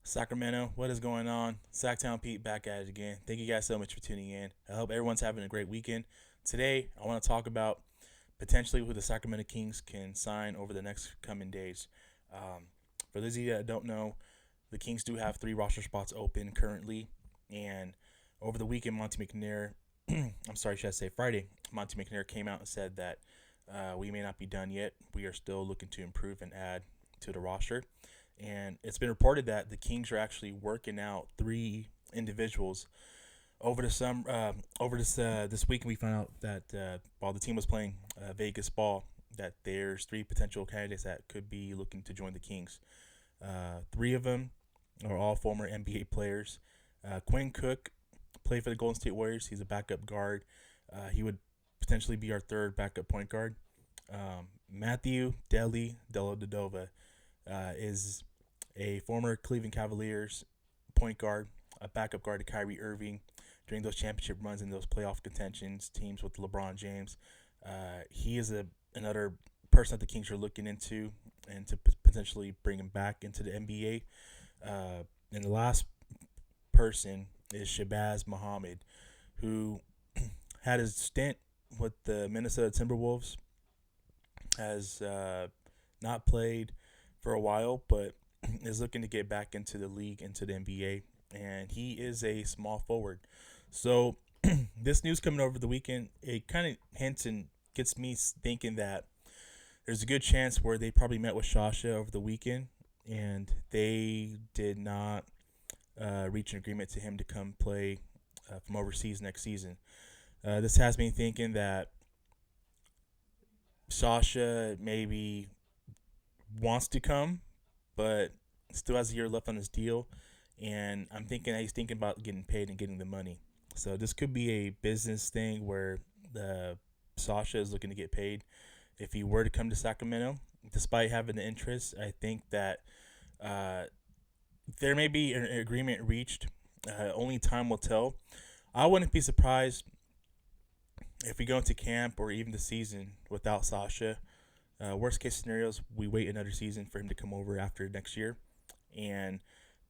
Sacramento, what is going on? Sacktown Pete back at it again. Thank you guys so much for tuning in. I hope everyone's having a great weekend. Today, I want to talk about potentially who the Sacramento Kings can sign over the next coming days. Um, for those of you that don't know, the Kings do have three roster spots open currently, and over the weekend, Monty McNair, I'm sorry, should I say Friday, Monty McNair came out and said that we may not be done yet. We are still looking to improve and add to the roster. And it's been reported that the Kings are actually working out three individuals over the over this week. We found out that while the team was playing Vegas ball, that there's three potential candidates that could be looking to join the Kings. Three of them are all former NBA players. Quinn Cook played for the Golden State Warriors. He's a backup guard. He would potentially be our third backup point guard. Matthew Dellavedova is a former Cleveland Cavaliers point guard, a backup guard to Kyrie Irving during those championship runs and those playoff contentions teams with LeBron James. He is another person that the Kings are looking into and to potentially bring him back into the NBA. And the last person is Shabazz Muhammad, who had his stint with the Minnesota Timberwolves, has not played for a while, but is looking to get back into the league, into the NBA, and he is a small forward. So this news coming over the weekend, it kind of hints and gets me thinking that there's a good chance where they probably met with Shasha over the weekend, and they did not reach an agreement to him to come play from overseas next season. This has me thinking that Sasha maybe wants to come, but still has a year left on his deal. And I'm thinking that he's thinking about getting paid and getting the money. So this could be a business thing where the Sasha is looking to get paid. If he were to come to Sacramento, despite having the interest, I think that uh, there may be an agreement reached. Only time will tell. I wouldn't be surprised if we go into camp or even the season without Sasha. Worst case scenarios, we wait another season for him to come over after next year, and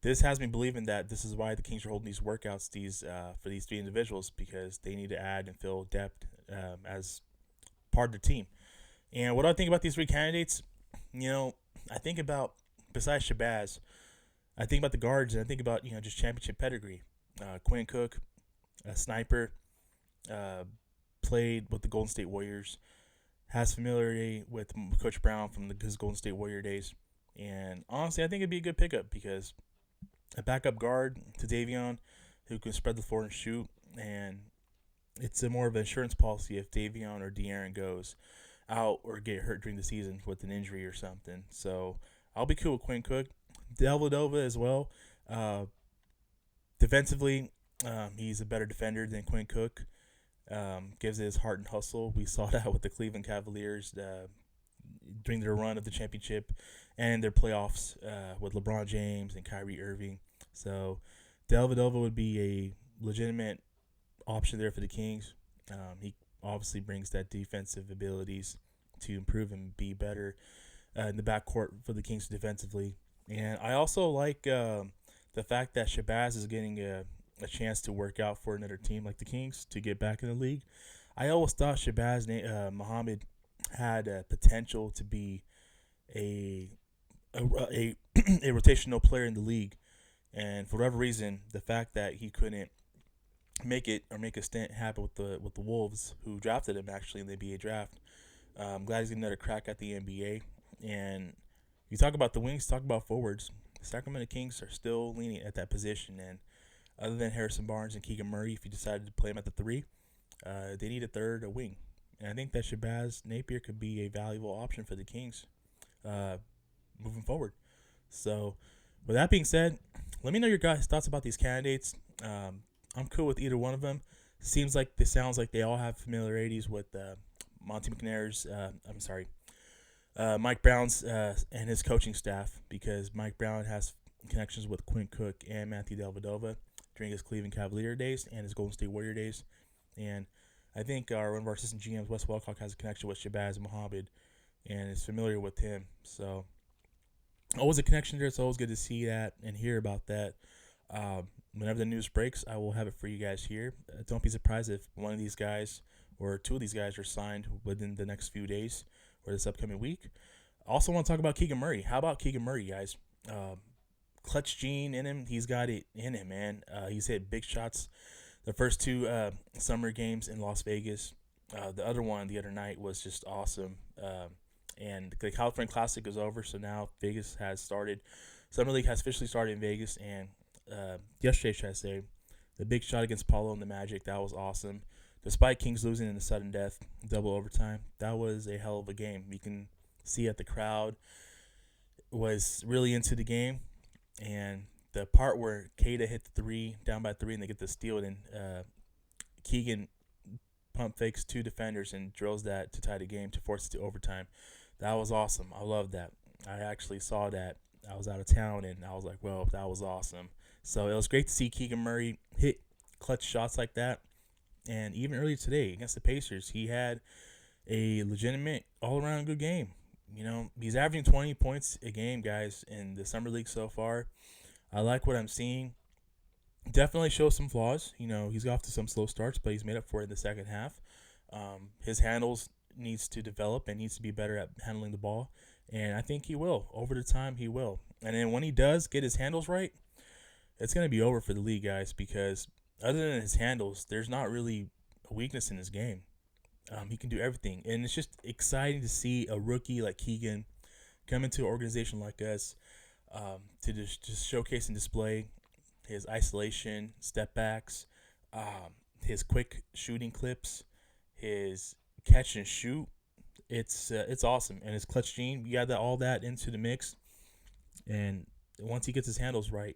this has me believing that this is why the Kings are holding these workouts for these three individuals, because they need to add and fill depth as part of the team. And what do I think about these three candidates? I think about, besides Shabazz, I think about the guards, and I think about just championship pedigree. Quinn Cook, a sniper, uh, played with the Golden State Warriors, has familiarity with Coach Brown from his Golden State Warrior days. And honestly, I think it'd be a good pickup because a backup guard to Davion who can spread the floor and shoot. And it's a more of an insurance policy if Davion or De'Aaron goes out or get hurt during the season with an injury or something. So I'll be cool with Quinn Cook. Dellavedova as well. Uh, Defensively, he's a better defender than Quinn Cook. Gives it his heart and hustle. We saw that with the Cleveland Cavaliers during their run of the championship and their playoffs with LeBron James and Kyrie Irving. So Dellavedova would be a legitimate option there for the Kings. He obviously brings that defensive abilities to improve and be better in the backcourt for the Kings defensively. And I also like the fact that Shabazz is getting a chance to work out for another team like the Kings to get back in the league. I always thought Shabazz Muhammad had potential to be a a rotational player in the league, and for whatever reason, the fact that he couldn't make it or make a stint happen with the Wolves, who drafted him actually in the NBA draft. I'm glad he's getting another crack at the NBA. And you talk about the wings, talk about forwards. The Sacramento Kings are still leaning at that position, and other than Harrison Barnes and Keegan Murray, if you decided to play him at the three, they need a wing. And I think that Shabazz Napier could be a valuable option for the Kings uh, moving forward. So, with that being said, let me know your guys' thoughts about these candidates. I'm cool with either one of them. Sounds like they all have familiarities with Monty McNair's. Mike Brown's and his coaching staff, because Mike Brown has connections with Quinn Cook and Matthew Dellavedova during his Cleveland Cavalier days and his Golden State Warrior days. And I think one of our assistant GMs, Wes Welcock, has a connection with Shabazz Muhammad and is familiar with him. So always a connection there. It's always good to see that and hear about that. Whenever the news breaks, I will have it for you guys here. Don't be surprised if one of these guys or two of these guys are signed within the next few days or this upcoming week. Also, want to talk about Keegan Murray. How about Keegan Murray, guys? Clutch gene in him. He's got it in him, man. He's hit big shots the first two summer games in Las Vegas. The other one the other night was just awesome. And the California Classic is over, so now Vegas has started. Summer League has officially started in Vegas, and yesterday, should I say, the big shot against Paulo and the Magic, that was awesome. Despite Kings losing in the sudden death, double overtime, that was a hell of a game. You can see that the crowd was really into the game, and the part where Kada hit the three, down by three, and they get the steal, and Keegan pump fakes two defenders and drills that to tie the game to force it to overtime. That was awesome. I love that. I actually saw that. I was out of town, and I was like, well, that was awesome. So it was great to see Keegan Murray hit clutch shots like that. And even earlier today against the Pacers, he had a legitimate all-around good game. You know, he's averaging 20 points a game, guys, in the Summer League so far. I like what I'm seeing. Definitely shows some flaws. You know, he's off to some slow starts, but he's made up for it in the second half. His handles needs to develop and needs to be better at handling the ball. And I think he will. Over the time, he will. And then when he does get his handles right, it's going to be over for the league, guys, because other than his handles, there's not really a weakness in his game. He can do everything. And it's just exciting to see a rookie like Keegan come into an organization like us to just showcase and display his isolation, step backs, his quick shooting clips, his catch and shoot. It's awesome. And his clutch gene, you add all that into the mix. And once he gets his handles right,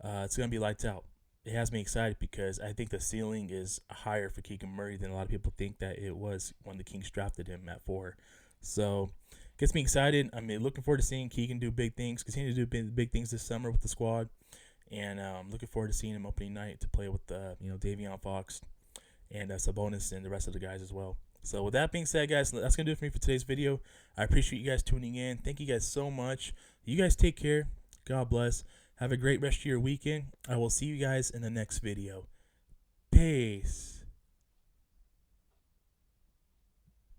it's going to be lights out. It has me excited because I think the ceiling is higher for Keegan Murray than a lot of people think that it was when the Kings drafted him at 4. So gets me excited. I mean, looking forward to seeing Keegan do big things, continue to do big things this summer with the squad, and looking forward to seeing him opening night to play with Davion Fox and Sabonis and the rest of the guys as well. So with that being said, guys, that's going to do it for me for today's video. I appreciate you guys tuning in. Thank you guys so much. You guys take care. God bless. Have a great rest of your weekend. I will see you guys in the next video. Peace.